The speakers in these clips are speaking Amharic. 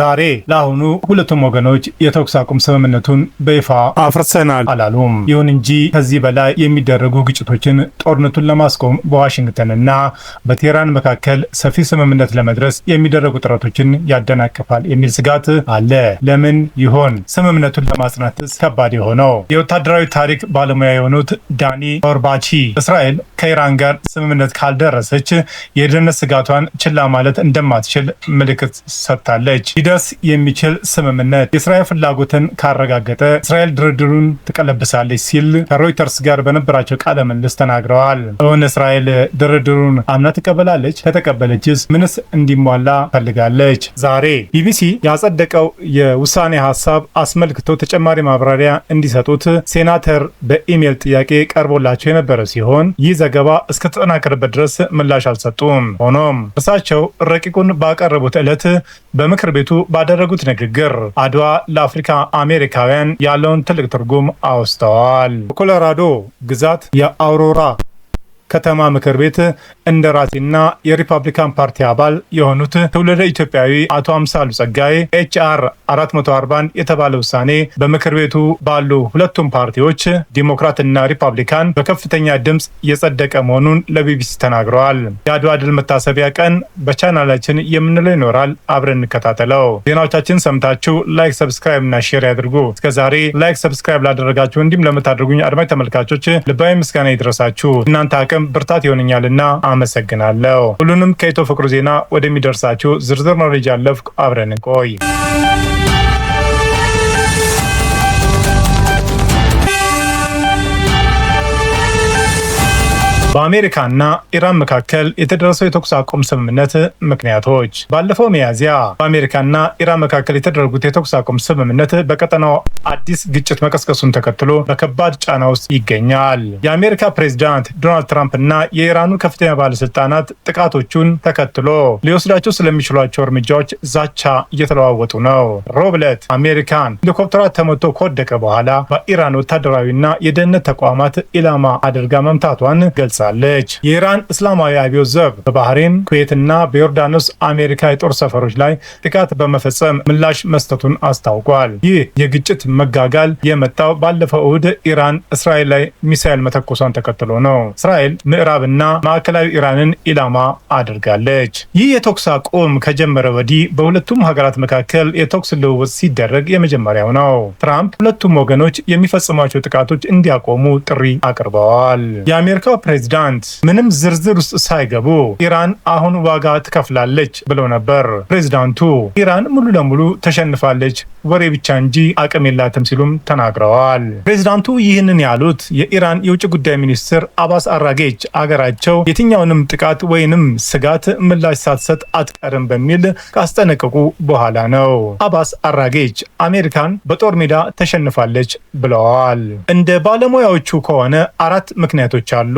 ዛሬ ለአሁኑ ሁለቱም ወገኖች የተኩስ አቁም ስምምነቱን በይፋ አፍርሰናል አላሉም። ይሁን እንጂ ከዚህ በላይ የሚደረጉ ግጭቶችን ጦርነቱን ለማስቆም በዋሽንግተንና በቴህራን መካከል ሰፊ ስምምነት ለመድረስ የሚደረጉ ጥረቶችን ያደናቅፋል የሚል ስጋት አለ። ለምን ይሆን ስምምነቱን ለማጽናትስ ከባድ የሆነው? የወታደራዊ ታሪክ ባለሙያ የሆኑት ዳኒ ኦርባቺ እስራኤል ከኢራን ጋር ስምምነት ካልደረሰች የደህንነት ስጋቷን ችላ ማለት እንደማትችል ምልክት ሰጥታለች። ሊደርስ የሚችል ስምምነት የእስራኤል ፍላጎትን ካረጋገጠ እስራኤል ድርድሩን ትቀለብሳለች ሲል ከሮይተርስ ጋር በነበራቸው ቃለ ምልልስ ተናግረዋል። እውን እስራኤል ድርድሩን አምና ትቀበላለች? ከተቀበለችስ ምንስ እንዲሟላ ፈልጋለች? ዛሬ ቢቢሲ ያጸደቀው የውሳኔ ሀሳብ አስመልክቶ ተጨማሪ ማብራሪያ እንዲሰጡት ሴናተር በኢሜይል ጥያቄ ቀርቦላቸው የነበረ ሲሆን ይህ ዘገባ እስከተጠናከረበት ድረስ ምላሽ አልሰጡም። ሆኖም እርሳቸው ረቂቁን ባቀረቡት ዕለት በምክር ቤቱ ባደረጉት ንግግር አድዋ ለአፍሪካ አሜሪካውያን ያለውን ትልቅ ትርጉም አውስተዋል። በኮሎራዶ ግዛት የአውሮራ ከተማ ምክር ቤት እንደራሴና የሪፐብሊካን ፓርቲ አባል የሆኑት ትውልደ ኢትዮጵያዊ አቶ አምሳሉ ጸጋዬ ኤችአር 441 የተባለ ውሳኔ በምክር ቤቱ ባሉ ሁለቱም ፓርቲዎች ዲሞክራትና ሪፐብሊካን በከፍተኛ ድምፅ የጸደቀ መሆኑን ለቢቢሲ ተናግረዋል። የአድዋ ድል መታሰቢያ ቀን በቻናላችን የምንለው ይኖራል። አብረን እንከታተለው። ዜናዎቻችን ሰምታችሁ ላይክ፣ ሰብስክራይብ እና ሼር ያድርጉ። እስከዛሬ ላይክ፣ ሰብስክራይብ ላደረጋችሁ እንዲሁም ለምታደርጉኝ አድማጭ ተመልካቾች ልባዊ ምስጋና ይድረሳችሁ። እናንተ አቅም ብርታት ይሆንኛልና አመሰግናለሁ። ሁሉንም ከኢትዮ ፍቅሩ ዜና ወደሚደርሳችሁ ዝርዝር መረጃ አለፍኩ። አብረን እንቆይ። በአሜሪካና ኢራን መካከል የተደረሰው የተኩስ አቁም ስምምነት ምክንያቶች። ባለፈው ሚያዝያ በአሜሪካና ኢራን መካከል የተደረጉት የተኩስ አቁም ስምምነት በቀጠናው አዲስ ግጭት መቀስቀሱን ተከትሎ በከባድ ጫና ውስጥ ይገኛል። የአሜሪካ ፕሬዝዳንት ዶናልድ ትራምፕ እና የኢራኑ ከፍተኛ ባለስልጣናት ጥቃቶቹን ተከትሎ ሊወስዳቸው ስለሚችሏቸው እርምጃዎች ዛቻ እየተለዋወጡ ነው። ሮብ ዕለት አሜሪካን ሄሊኮፕተሯ ተመቶ ከወደቀ በኋላ በኢራን ወታደራዊና የደህንነት ተቋማት ኢላማ አድርጋ መምታቷን ገልጻለች። የኢራን እስላማዊ አብዮት ዘብ በባህሬን፣ ኩዌትና በዮርዳኖስ አሜሪካ የጦር ሰፈሮች ላይ ጥቃት በመፈጸም ምላሽ መስጠቱን አስታውቋል። ይህ የግጭት መጋጋል የመጣው ባለፈው እሁድ ኢራን እስራኤል ላይ ሚሳኤል መተኮሷን ተከትሎ ነው። እስራኤል ምዕራብና ማዕከላዊ ኢራንን ኢላማ አድርጋለች። ይህ የተኩስ አቁም ከጀመረ ወዲህ በሁለቱም ሀገራት መካከል የተኩስ ልውውጥ ሲደረግ የመጀመሪያው ነው። ትራምፕ ሁለቱም ወገኖች የሚፈጽሟቸው ጥቃቶች እንዲያቆሙ ጥሪ አቅርበዋል። የአሜሪካው ፕሬዝዳንት ምንም ዝርዝር ውስጥ ሳይገቡ ኢራን አሁን ዋጋ ትከፍላለች ብለው ነበር። ፕሬዝዳንቱ ኢራን ሙሉ ለሙሉ ተሸንፋለች፣ ወሬ ብቻ እንጂ አቅም የላትም ሲሉም ተናግረዋል። ፕሬዝዳንቱ ይህንን ያሉት የኢራን የውጭ ጉዳይ ሚኒስትር አባስ አራጌች አገራቸው የትኛውንም ጥቃት ወይንም ስጋት ምላሽ ሳትሰጥ አትቀርም በሚል ካስጠነቀቁ በኋላ ነው። አባስ አራጌች አሜሪካን በጦር ሜዳ ተሸንፋለች ብለዋል። እንደ ባለሙያዎቹ ከሆነ 4 ምክንያቶች አሉ።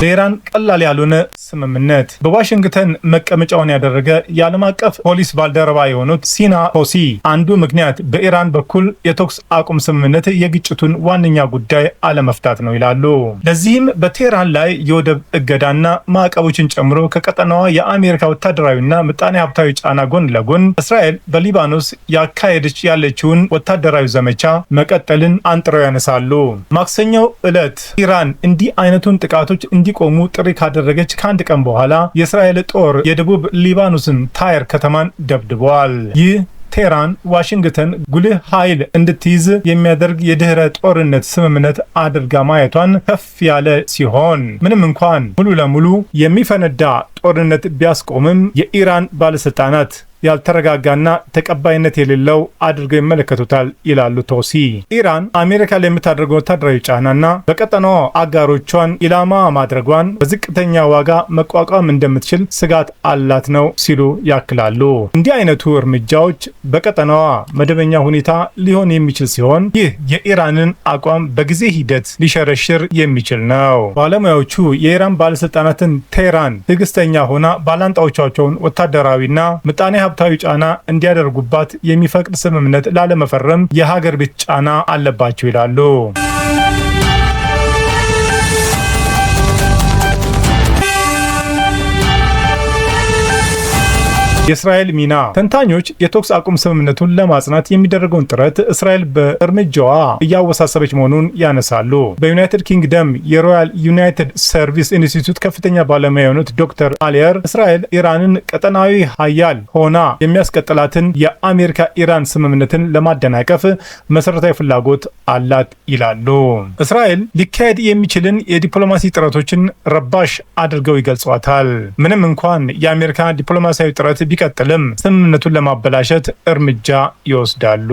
በኢራን ቀላል ያልሆነ ስምምነት። በዋሽንግተን መቀመጫውን ያደረገ የዓለም አቀፍ ፖሊስ ባልደረባ የሆኑት ሲና ሆሲ አንዱ ምክንያት በኢራን በኩል የተኩስ አቁም ስምምነት የግጭቱን ዋነኛ ጉዳይ አለመፍታት ነው ይላሉ። ለዚህም በቴህራን ላይ የወደብ እገዳና ማዕቀቦችን ጨምሮ ከቀጠናዋ የአሜሪካ ወታደራዊና ምጣኔ ሀብታዊ ጫና ጎን ለጎን እስራኤል በሊባኖስ ያካሄደች ያለችውን ወታደራዊ ዘመቻ መቀጠልን አንጥረው ያነሳሉ። ማክሰኞው ዕለት ኢራን እንዲህ አይነቱን ጥቃቶች እንዲቆሙ ጥሪ ካደረገች ከአንድ ቀን በኋላ የእስራኤል ጦር የደቡብ ሊባኖስን ታየር ከተማን ደብድበዋል። ይህ ቴህራን ዋሽንግተን ጉልህ ኃይል እንድትይዝ የሚያደርግ የድህረ ጦርነት ስምምነት አድርጋ ማየቷን ከፍ ያለ ሲሆን ምንም እንኳን ሙሉ ለሙሉ የሚፈነዳ ጦርነት ቢያስቆምም የኢራን ባለስልጣናት ያልተረጋጋና ተቀባይነት የሌለው አድርገው ይመለከቱታል ይላሉ ቶሲ። ኢራን አሜሪካ ላይ የምታደርገው ወታደራዊ ጫናና በቀጠናዋ አጋሮቿን ኢላማ ማድረጓን በዝቅተኛ ዋጋ መቋቋም እንደምትችል ስጋት አላት ነው ሲሉ ያክላሉ። እንዲህ አይነቱ እርምጃዎች በቀጠናዋ መደበኛ ሁኔታ ሊሆን የሚችል ሲሆን ይህ የኢራንን አቋም በጊዜ ሂደት ሊሸረሽር የሚችል ነው። ባለሙያዎቹ የኢራን ባለስልጣናትን ቴህራን ትዕግስተኛ ሆና ባላንጣዎቻቸውን ወታደራዊና ምጣኔ ሀብታዊ ጫና እንዲያደርጉባት የሚፈቅድ ስምምነት ላለመፈረም የሀገር ቤት ጫና አለባቸው ይላሉ። የእስራኤል ሚና። ተንታኞች የተኩስ አቁም ስምምነቱን ለማጽናት የሚደረገውን ጥረት እስራኤል በእርምጃዋ እያወሳሰበች መሆኑን ያነሳሉ። በዩናይትድ ኪንግደም የሮያል ዩናይትድ ሰርቪስ ኢንስቲትዩት ከፍተኛ ባለሙያ የሆኑት ዶክተር አሊየር እስራኤል ኢራንን ቀጠናዊ ሀያል ሆና የሚያስቀጥላትን የአሜሪካ ኢራን ስምምነትን ለማደናቀፍ መሰረታዊ ፍላጎት አላት ይላሉ። እስራኤል ሊካሄድ የሚችልን የዲፕሎማሲ ጥረቶችን ረባሽ አድርገው ይገልጿታል። ምንም እንኳን የአሜሪካ ዲፕሎማሲያዊ ጥረት ቢቀጥልም ስምምነቱን ለማበላሸት እርምጃ ይወስዳሉ።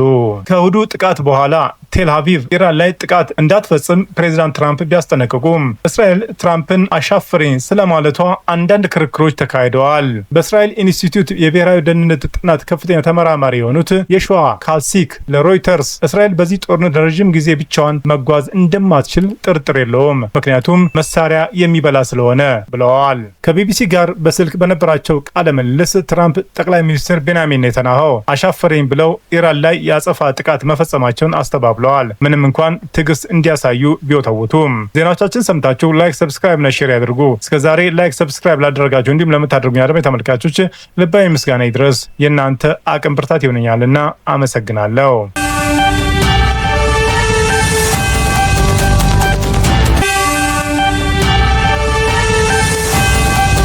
ከእሁዱ ጥቃት በኋላ ቴል አቪቭ ኢራን ላይ ጥቃት እንዳትፈጽም ፕሬዚዳንት ትራምፕ ቢያስጠነቅቁም እስራኤል ትራምፕን አሻፍረኝ ስለማለቷ አንዳንድ ክርክሮች ተካሂደዋል። በእስራኤል ኢንስቲትዩት የብሔራዊ ደህንነት ጥናት ከፍተኛ ተመራማሪ የሆኑት የሸዋ ካልሲክ ለሮይተርስ እስራኤል በዚህ ጦርነት ለረዥም ጊዜ ብቻዋን መጓዝ እንደማትችል ጥርጥር የለውም፣ ምክንያቱም መሳሪያ የሚበላ ስለሆነ ብለዋል። ከቢቢሲ ጋር በስልክ በነበራቸው ቃለ ምልልስ ትራምፕ ጠቅላይ ሚኒስትር ቤንያሚን ኔታንያሁ አሻፈረኝ ብለው ኢራን ላይ የአጸፋ ጥቃት መፈጸማቸውን አስተባብለዋል። ምንም እንኳን ትዕግስት እንዲያሳዩ ቢወተውቱም። ዜናዎቻችን ሰምታችሁ ላይክ፣ ሰብስክራይብ እና ሼር ያድርጉ። እስከዛሬ ላይክ፣ ሰብስክራይብ ላደረጋችሁ እንዲሁም ለምታደርጉኝ አድማጭ ተመልካቾች ልባዊ ምስጋና ይድረስ። የእናንተ አቅም ብርታት ይሆነኛልና አመሰግናለሁ።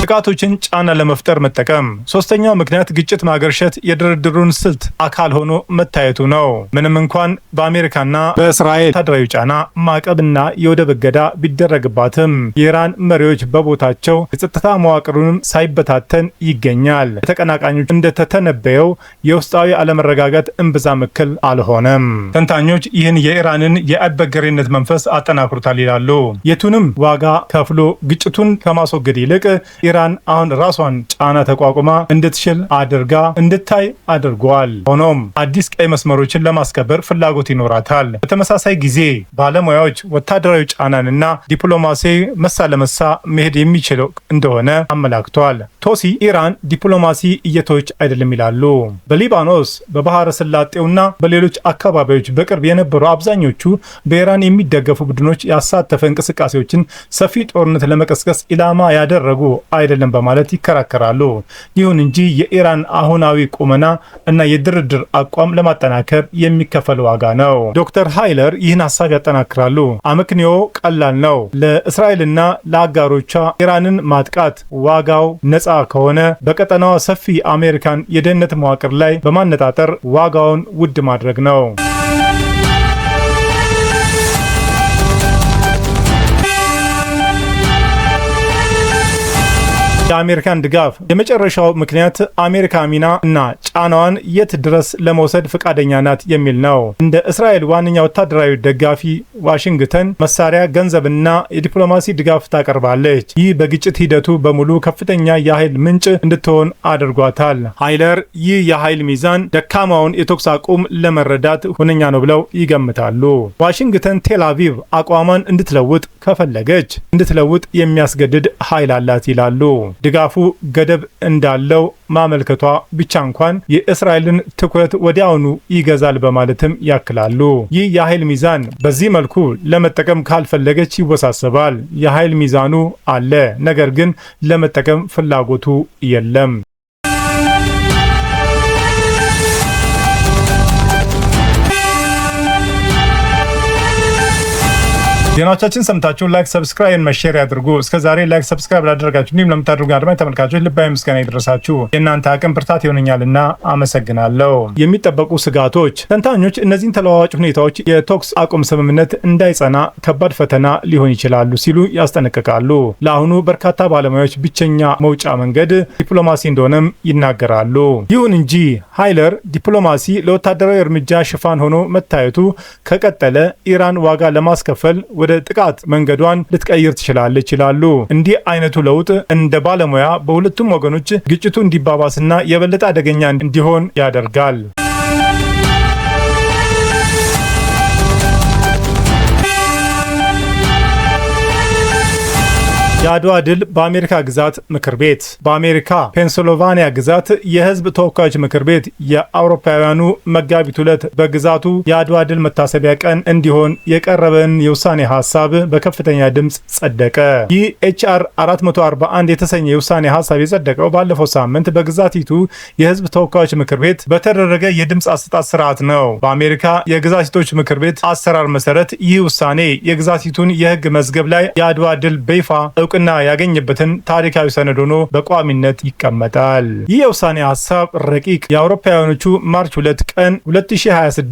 ጥቃቶችን ጫና ለመፍጠር መጠቀም። ሶስተኛው ምክንያት ግጭት ማገርሸት የድርድሩን ስልት አካል ሆኖ መታየቱ ነው። ምንም እንኳን በአሜሪካና በእስራኤል ወታደራዊ ጫና ማዕቀብና የወደብ እገዳ ቢደረግባትም የኢራን መሪዎች በቦታቸው የጸጥታ መዋቅሩንም ሳይበታተን ይገኛል። ተቀናቃኞች እንደተተነበየው የውስጣዊ አለመረጋጋት እምብዛም እክል አልሆነም። ተንታኞች ይህን የኢራንን የአይበገሬነት መንፈስ አጠናክሩታል ይላሉ። የቱንም ዋጋ ከፍሎ ግጭቱን ከማስወገድ ይልቅ ኢራን አሁን ራሷን ጫና ተቋቁማ እንድትችል አድርጋ እንድታይ አድርጓል። ሆኖም አዲስ ቀይ መስመሮችን ለማስከበር ፍላጎት ይኖራታል። በተመሳሳይ ጊዜ ባለሙያዎች ወታደራዊ ጫናንና ዲፕሎማሲ መሳ ለመሳ መሄድ የሚችለው እንደሆነ አመላክቷል። ቶሲ ኢራን ዲፕሎማሲ እየተወች አይደለም ይላሉ። በሊባኖስ በባህረ ሰላጤውና በሌሎች አካባቢዎች በቅርብ የነበሩ አብዛኞቹ በኢራን የሚደገፉ ቡድኖች ያሳተፈ እንቅስቃሴዎችን ሰፊ ጦርነት ለመቀስቀስ ኢላማ ያደረጉ አይደለም በማለት ይከራከራሉ። ይሁን እንጂ የኢራን አሁናዊ ቁመና እና የድርድር አቋም ለማጠናከር የሚከፈል ዋጋ ነው። ዶክተር ሃይለር ይህን ሀሳብ ያጠናክራሉ። አመክንዮ ቀላል ነው። ለእስራኤልና ለአጋሮቿ ኢራንን ማጥቃት ዋጋው ነፃ ከሆነ በቀጠናዋ ሰፊ አሜሪካን የደህንነት መዋቅር ላይ በማነጣጠር ዋጋውን ውድ ማድረግ ነው። የአሜሪካን ድጋፍ። የመጨረሻው ምክንያት አሜሪካ ሚና እና ጫናዋን የት ድረስ ለመውሰድ ፈቃደኛ ናት የሚል ነው። እንደ እስራኤል ዋነኛ ወታደራዊ ደጋፊ ዋሽንግተን መሳሪያ፣ ገንዘብና የዲፕሎማሲ ድጋፍ ታቀርባለች። ይህ በግጭት ሂደቱ በሙሉ ከፍተኛ የኃይል ምንጭ እንድትሆን አድርጓታል። ሃይለር ይህ የኃይል ሚዛን ደካማውን የተኩስ አቁም ለመረዳት ሁነኛ ነው ብለው ይገምታሉ። ዋሽንግተን ቴል አቪቭ አቋሟን እንድትለውጥ ከፈለገች እንድትለውጥ የሚያስገድድ ኃይል አላት ይላሉ። ድጋፉ ገደብ እንዳለው ማመልከቷ ብቻ እንኳን የእስራኤልን ትኩረት ወዲያውኑ ይገዛል በማለትም ያክላሉ። ይህ የኃይል ሚዛን በዚህ መልኩ ለመጠቀም ካልፈለገች ይወሳሰባል። የኃይል ሚዛኑ አለ፣ ነገር ግን ለመጠቀም ፍላጎቱ የለም። ዜናዎቻችን ሰምታችሁ ላይክ፣ ሰብስክራይብ እና ሼር ያድርጉ። እስከዛሬ ላይክ፣ ሰብስክራይብ ላደረጋችሁ እንዲሁም ለምታደርጉ አድማጭ ተመልካቾች ልባዊ ምስጋና ይድረሳችሁ። የእናንተ አቅም ብርታት ይሆነኛልና አመሰግናለሁ። የሚጠበቁ ስጋቶች። ተንታኞች እነዚህን ተለዋዋጭ ሁኔታዎች የተኩስ አቁም ስምምነት እንዳይጸና ከባድ ፈተና ሊሆን ይችላሉ ሲሉ ያስጠነቅቃሉ። ለአሁኑ በርካታ ባለሙያዎች ብቸኛ መውጫ መንገድ ዲፕሎማሲ እንደሆነም ይናገራሉ። ይሁን እንጂ ሃይለር ዲፕሎማሲ ለወታደራዊ እርምጃ ሽፋን ሆኖ መታየቱ ከቀጠለ ኢራን ዋጋ ለማስከፈል ወደ ጥቃት መንገዷን ልትቀይር ትችላለች ይላሉ። እንዲህ አይነቱ ለውጥ እንደ ባለሙያ በሁለቱም ወገኖች ግጭቱ እንዲባባስና የበለጠ አደገኛ እንዲሆን ያደርጋል። የአድዋ ድል በአሜሪካ ግዛት ምክር ቤት። በአሜሪካ ፔንሲልቫኒያ ግዛት የህዝብ ተወካዮች ምክር ቤት የአውሮፓውያኑ መጋቢት 2 በግዛቱ የአድዋ ድል መታሰቢያ ቀን እንዲሆን የቀረበን የውሳኔ ሀሳብ በከፍተኛ ድምፅ ጸደቀ። ይህ HR 441 የተሰኘ የውሳኔ ሀሳብ የጸደቀው ባለፈው ሳምንት በግዛቲቱ የህዝብ ተወካዮች ምክር ቤት በተደረገ የድምፅ አሰጣጥ ስርዓት ነው። በአሜሪካ የግዛቲቶች ምክር ቤት አሰራር መሰረት ይህ ውሳኔ የግዛቲቱን የህግ መዝገብ ላይ የአድዋ ድል በይፋ እውቅና ያገኘበትን ታሪካዊ ሰነድ ሆኖ በቋሚነት ይቀመጣል። ይህ የውሳኔ ሀሳብ ረቂቅ የአውሮፓውያኖቹ ማርች 2 ቀን 2026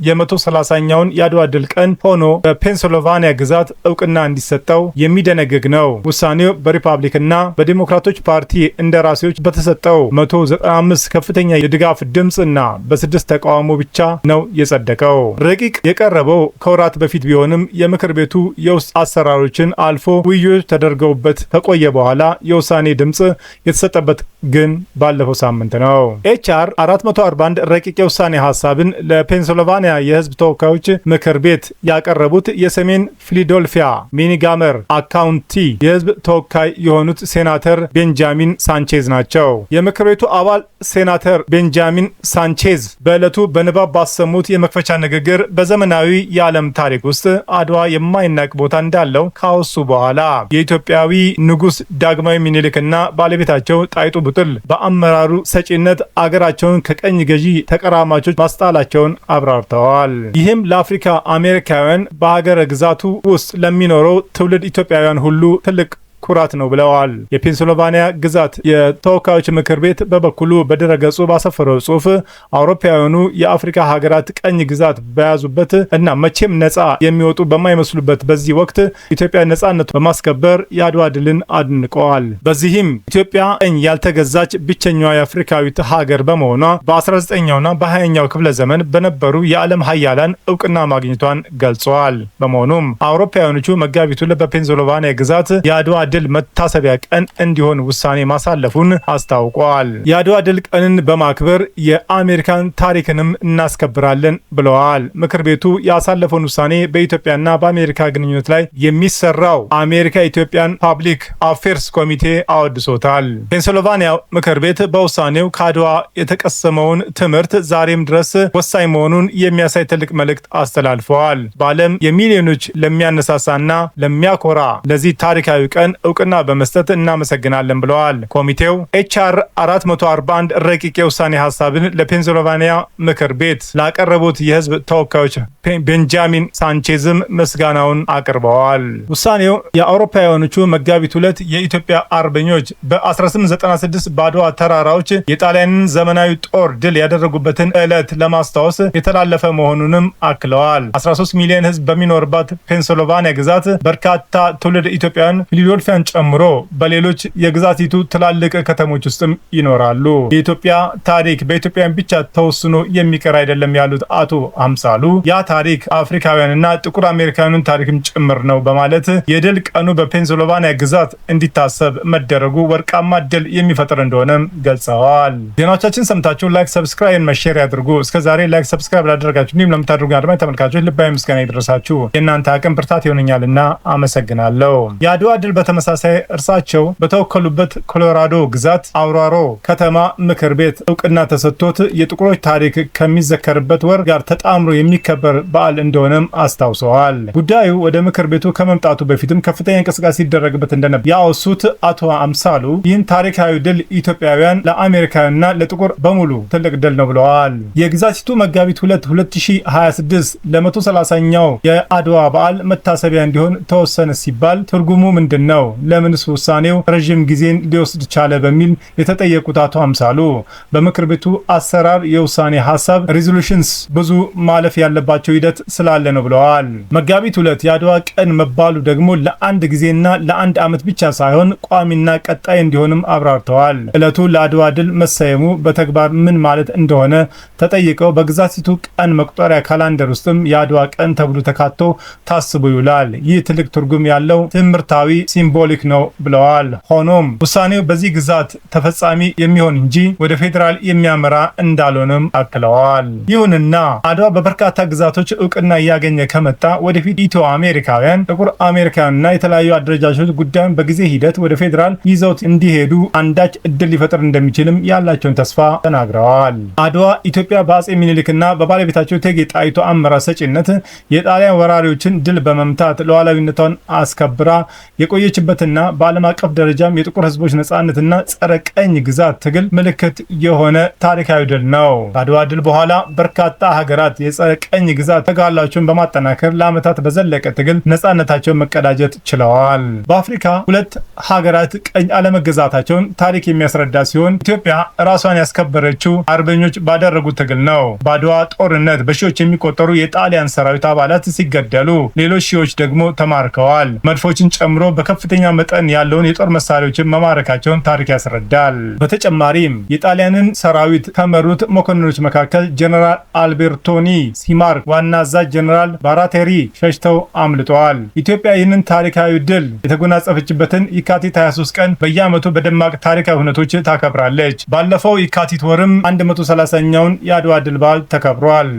የ130ኛውን የአድዋ ድል ቀን ሆኖ በፔንሲልቫኒያ ግዛት እውቅና እንዲሰጠው የሚደነግግ ነው። ውሳኔው በሪፐብሊክና በዲሞክራቶች ፓርቲ እንደራሴዎች በተሰጠው 195 ከፍተኛ የድጋፍ ድምፅና በ6 ተቃውሞ ብቻ ነው የጸደቀው። ረቂቅ የቀረበው ከወራት በፊት ቢሆንም የምክር ቤቱ የውስጥ አሰራሮችን አልፎ ውይይቶች ተደርገውበት ከቆየ በኋላ የውሳኔ ድምፅ የተሰጠበት ግን ባለፈው ሳምንት ነው። HR 441 ረቂቅ የውሳኔ ሀሳብን ለፔንሲልቫኒያ የህዝብ ተወካዮች ምክር ቤት ያቀረቡት የሰሜን ፊላዴልፊያ ሚኒጋመር ካውንቲ የህዝብ ተወካይ የሆኑት ሴናተር ቤንጃሚን ሳንቼዝ ናቸው። የምክር ቤቱ አባል ሴናተር ቤንጃሚን ሳንቼዝ በዕለቱ በንባብ ባሰሙት የመክፈቻ ንግግር በዘመናዊ የዓለም ታሪክ ውስጥ አድዋ የማይናቅ ቦታ እንዳለው ካወሱ በኋላ የኢትዮጵያዊ ንጉስ ዳግማዊ ሚኒሊክና ባለቤታቸው ጣይቱ ቡጥል በአመራሩ ሰጪነት አገራቸውን ከቀኝ ገዢ ተቀራማቾች ማስጣላቸውን አብራርተዋል። ይህም ለአፍሪካ አሜሪካውያን በሀገረ ግዛቱ ውስጥ ለሚኖረው ትውልድ ኢትዮጵያውያን ሁሉ ትልቅ ኩራት ነው ብለዋል። የፔንሲልቫኒያ ግዛት የተወካዮች ምክር ቤት በበኩሉ በድረገጹ ባሰፈረው ጽሑፍ አውሮፓውያኑ የአፍሪካ ሀገራት ቀኝ ግዛት በያዙበት እና መቼም ነፃ የሚወጡ በማይመስሉበት በዚህ ወቅት ኢትዮጵያ ነፃነቱ በማስከበር የአድዋ ድልን አድንቀዋል። በዚህም ኢትዮጵያ ቀኝ ያልተገዛች ብቸኛዋ የአፍሪካዊት ሀገር በመሆኗ በ19ኛውና በ20ኛው ክፍለ ዘመን በነበሩ የዓለም ሀያላን እውቅና ማግኘቷን ገልጸዋል። በመሆኑም አውሮፓውያኖቹ መጋቢት 2 በፔንሲልቫኒያ ግዛት የአድዋ ድል መታሰቢያ ቀን እንዲሆን ውሳኔ ማሳለፉን አስታውቋል። የአድዋ ድል ቀንን በማክበር የአሜሪካን ታሪክንም እናስከብራለን ብለዋል። ምክር ቤቱ ያሳለፈውን ውሳኔ በኢትዮጵያና በአሜሪካ ግንኙነት ላይ የሚሰራው አሜሪካ ኢትዮጵያን ፓብሊክ አፌርስ ኮሚቴ አወድሶታል። ፔንሲልቫኒያ ምክር ቤት በውሳኔው ከአድዋ የተቀሰመውን ትምህርት ዛሬም ድረስ ወሳኝ መሆኑን የሚያሳይ ትልቅ መልእክት አስተላልፈዋል። በዓለም የሚሊዮኖች ለሚያነሳሳና ለሚያኮራ ለዚህ ታሪካዊ ቀን እውቅና በመስጠት እናመሰግናለን ብለዋል። ኮሚቴው HR 441 ረቂቅ የውሳኔ ሀሳብን ለፔንሲልቫኒያ ምክር ቤት ላቀረቡት የህዝብ ተወካዮች ቤንጃሚን ሳንቼዝም ምስጋናውን አቅርበዋል። ውሳኔው የአውሮፓውያኖቹ መጋቢት 2 የኢትዮጵያ አርበኞች በ1896 በአድዋ ተራራዎች የጣሊያንን ዘመናዊ ጦር ድል ያደረጉበትን ዕለት ለማስታወስ የተላለፈ መሆኑንም አክለዋል። 13 ሚሊዮን ህዝብ በሚኖርባት ፔንሲልቫኒያ ግዛት በርካታ ትውልድ ኢትዮጵያውያን ፊላዴልፊያን ጨምሮ በሌሎች የግዛቲቱ ትላልቅ ከተሞች ውስጥም ይኖራሉ። የኢትዮጵያ ታሪክ በኢትዮጵያውያን ብቻ ተወስኖ የሚቀር አይደለም ያሉት አቶ አምሳሉ ያ ታሪክ አፍሪካውያንና ጥቁር አሜሪካውያንን ታሪክም ጭምር ነው በማለት የድል ቀኑ በፔንሲልቫኒያ ግዛት እንዲታሰብ መደረጉ ወርቃማ ድል የሚፈጥር እንደሆነም ገልጸዋል። ዜናዎቻችን ሰምታችሁ ላይክ፣ ሰብስክራይብ፣ መሼር ያድርጉ። እስከዛሬ ላይክ፣ ሰብስክራይብ ላደረጋችሁ እንዲሁም ለምታደርጉ አድማጭ ተመልካቾች ልባዊ ምስጋና ይድረሳችሁ። የእናንተ አቅም ብርታት ይሆነኛልና አመሰግናለሁ። የአድዋ ድል በተመሳሳይ እርሳቸው በተወከሉበት ኮሎራዶ ግዛት አውራሮ ከተማ ምክር ቤት እውቅና ተሰጥቶት የጥቁሮች ታሪክ ከሚዘከርበት ወር ጋር ተጣምሮ የሚከበር በዓል እንደሆነም አስታውሰዋል። ጉዳዩ ወደ ምክር ቤቱ ከመምጣቱ በፊትም ከፍተኛ እንቅስቃሴ ሲደረግበት እንደነበር ያወሱት አቶ አምሳሉ ይህን ታሪካዊ ድል ኢትዮጵያውያን ለአሜሪካውያንና ለጥቁር በሙሉ ትልቅ ድል ነው ብለዋል። የግዛቲቱ መጋቢት 2 2026 ለ130ኛው የአድዋ በዓል መታሰቢያ እንዲሆን ተወሰነ ሲባል ትርጉሙ ምንድን ነው? ለምንስ ውሳኔው ረዥም ጊዜን ሊወስድ ቻለ? በሚል የተጠየቁት አቶ አምሳሉ በምክር ቤቱ አሰራር የውሳኔ ሀሳብ ሪዞሉሽንስ ብዙ ማለፍ ያለባቸው ሂደት ስላለ ነው ብለዋል። መጋቢት 2 የአድዋ ቀን መባሉ ደግሞ ለአንድ ጊዜና ለአንድ ዓመት ብቻ ሳይሆን ቋሚና ቀጣይ እንዲሆንም አብራርተዋል። ዕለቱ ለአድዋ ድል መሰየሙ በተግባር ምን ማለት እንደሆነ ተጠይቀው በግዛቲቱ ቀን መቁጠሪያ ካላንደር ውስጥም የአድዋ ቀን ተብሎ ተካቶ ታስቦ ይውላል። ይህ ትልቅ ትርጉም ያለው ትምህርታዊ ሲምቦል ሲምቦሊክ ነው ብለዋል። ሆኖም ውሳኔው በዚህ ግዛት ተፈጻሚ የሚሆን እንጂ ወደ ፌዴራል የሚያመራ እንዳልሆነም አክለዋል። ይሁንና አድዋ በበርካታ ግዛቶች እውቅና እያገኘ ከመጣ ወደፊት ኢትዮ አሜሪካውያን፣ ጥቁር አሜሪካውያንና የተለያዩ አደረጃጆች ጉዳዩን በጊዜ ሂደት ወደ ፌዴራል ይዘውት እንዲሄዱ አንዳች እድል ሊፈጥር እንደሚችልም ያላቸውን ተስፋ ተናግረዋል። አድዋ ኢትዮጵያ በአጼ ሚኒሊክና በባለቤታቸው እቴጌ ጣይቱ አመራር ሰጪነት የጣሊያን ወራሪዎችን ድል በመምታት ሉዓላዊነቷን አስከብራ የቆየችበትና በዓለም አቀፍ ደረጃም የጥቁር ሕዝቦች ነጻነትና ጸረ ቀኝ ግዛት ትግል ምልክት የሆነ ታሪካዊ ድል ነው። ከአድዋ ድል በኋላ በርካታ ሀገራት የጸረ ቀኝ ግዛት ተጋድሏቸውን በማጠናከር ለዓመታት በዘለቀ ትግል ነጻነታቸውን መቀዳጀት ችለዋል። በአፍሪካ ሁለት ሀገራት ቀኝ አለመገዛታቸውን ታሪክ የሚያስረዳ ሲሆን ኢትዮጵያ ራሷን ያስከበረችው አርበኞች ባደረጉት ትግል ነው። በአድዋ ጦርነት በሺዎች የሚቆጠሩ የጣሊያን ሰራዊት አባላት ሲገደሉ፣ ሌሎች ሺዎች ደግሞ ተማርከዋል። መድፎችን ጨምሮ በከፍተኛ መጠን ያለውን የጦር መሳሪያዎችን መማረካቸውን ታሪክ ያስረዳል። በተጨማሪም የጣሊያንን ሰራዊት ከመሩት መኮንኖች መካከል ጀነራል አልቤርቶኒ ሲማርክ፣ ዋና አዛዥ ጀነራል ባራቴሪ ሸሽተው አምልጠዋል። ኢትዮጵያ ይህንን ታሪካዊ ድል የተጎናጸፈችበትን የካቲት 23 ቀን በየዓመቱ በደማቅ ታሪካዊ ሁነቶች ታከብራለች። ባለፈው የካቲት ወርም 130ኛውን የአድዋ ድል በዓል ተከብሯል።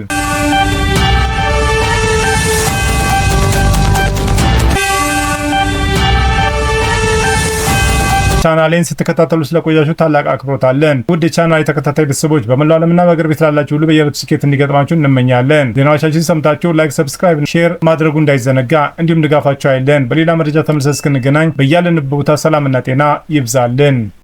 ቻናሌን ስትከታተሉ ስለቆያችሁ ታላቅ አክብሮት አለን። ውድ የቻናሌ ተከታታይ ቤተሰቦች በመላው ዓለምና በአገር ቤት ላላችሁ ሁሉ በየዕለቱ ስኬት እንዲገጥማችሁ እንመኛለን። ዜናዎቻችን ሰምታችሁ ላይክ፣ ሰብስክራይብ፣ ሼር ማድረጉ እንዳይዘነጋ እንዲሁም ድጋፋችሁ አይለን። በሌላ መረጃ ተመልሰን እስክንገናኝ በያለንበት ቦታ ሰላምና ጤና ይብዛልን።